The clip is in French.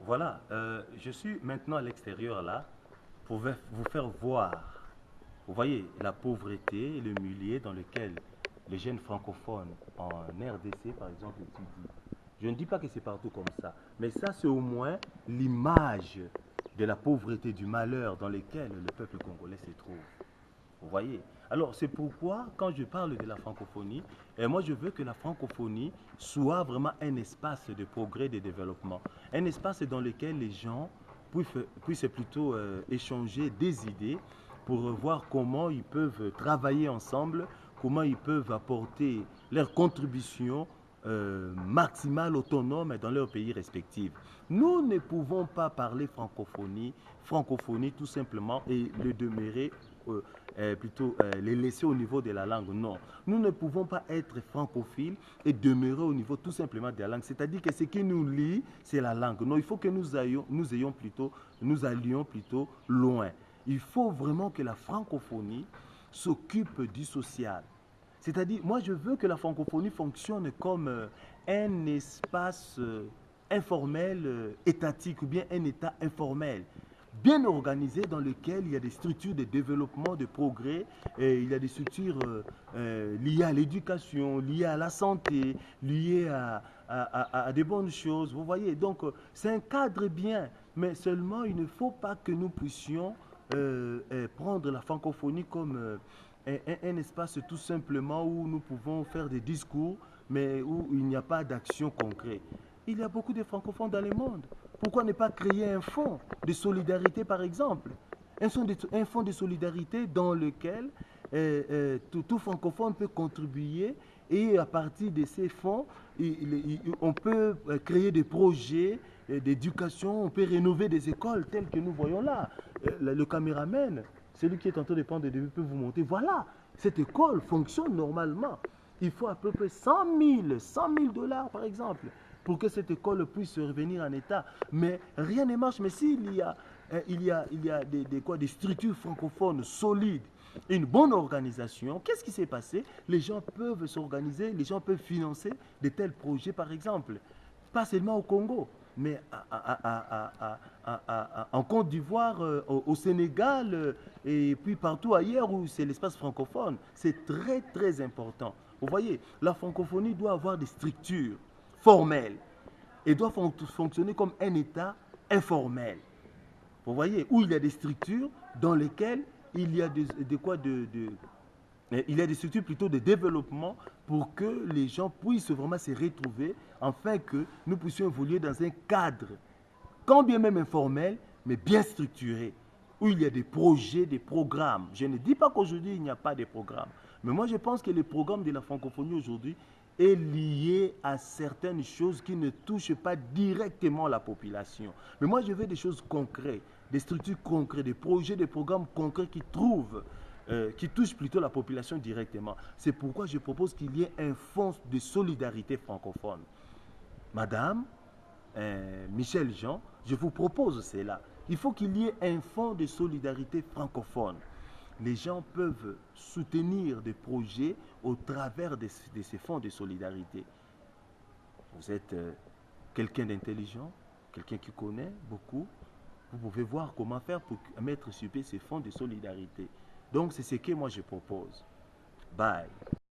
Voilà, je suis maintenant à l'extérieur là pour vous faire voir, vous voyez, la pauvreté et le milieu dans lequel les jeunes francophones en RDC, par exemple, étudient. Je ne dis pas que c'est partout comme ça, mais ça, c'est au moins l'image de la pauvreté, du malheur dans lequel le peuple congolais se trouve. Vous voyez? Alors, c'est pourquoi, quand je parle de la francophonie, moi, je veux que la francophonie soit vraiment un espace de progrès, de développement. Un espace dans lequel les gens puissent plutôt échanger des idées pour voir comment ils peuvent travailler ensemble, comment ils peuvent apporter leur contribution maximale, autonome dans leurs pays respectifs. Nous ne pouvons pas parler francophonie tout simplement et le demeurer les laisser au niveau de la langue. Non, nous ne pouvons pas être francophiles et demeurer au niveau tout simplement de la langue. C'est-à-dire que ce qui nous lie, c'est la langue. Non, il faut que nous allions plutôt loin. Il faut vraiment que la francophonie s'occupe du social. C'est-à-dire, moi, je veux que la francophonie fonctionne comme un espace informel, étatique, ou bien un État informel, bien organisé, dans lequel il y a des structures de développement, de progrès, et il y a des structures liées à l'éducation, liées à la santé, liées à des bonnes choses. Vous voyez, donc c'est un cadre bien, mais seulement il ne faut pas que nous puissions prendre la francophonie comme un espace tout simplement où nous pouvons faire des discours, mais où il n'y a pas d'action concrète. Il y a beaucoup de francophones dans le monde. Pourquoi ne pas créer un fonds de solidarité, par exemple? Un fonds de solidarité dans lequel tout francophone peut contribuer et à partir de ces fonds, on peut créer des projets d'éducation, on peut rénover des écoles telles que nous voyons là. Le caméraman, celui qui est en train de prendre des devis, peut vous montrer. Voilà, cette école fonctionne normalement. Il faut à peu près 100 000 dollars par exemple pour que cette école puisse revenir en état. Mais rien ne marche. Mais s'il y a, des structures francophones solides, une bonne organisation, qu'est-ce qui s'est passé? Les gens peuvent s'organiser, les gens peuvent financer de tels projets, par exemple. Pas seulement au Congo, mais en Côte d'Ivoire, au Sénégal, et puis partout ailleurs où c'est l'espace francophone. C'est très, très important. Vous voyez, la francophonie doit avoir des structures formelles et doit fonctionner comme un État informel. Vous voyez, où il y a des structures dans lesquelles il y a il y a des structures plutôt de développement pour que les gens puissent vraiment se retrouver, afin que nous puissions évoluer dans un cadre, quand bien même informel, mais bien structuré, où il y a des projets, des programmes. Je ne dis pas qu'aujourd'hui il n'y a pas de programmes, mais moi je pense que le programme de la francophonie aujourd'hui est lié à certaines choses qui ne touchent pas directement la population. Mais moi je veux des choses concrètes, des structures concrètes, des projets, des programmes concrets qui touchent plutôt la population directement. C'est pourquoi je propose qu'il y ait un fonds de solidarité francophone. Madame, Michel Jean, je vous propose cela. Il faut qu'il y ait un fonds de solidarité francophone. Les gens peuvent soutenir des projets au travers de ces fonds de solidarité. Vous êtes quelqu'un d'intelligent, quelqu'un qui connaît beaucoup. Vous pouvez voir comment faire pour mettre sur pied ces fonds de solidarité. Donc c'est ce que moi je propose. Bye.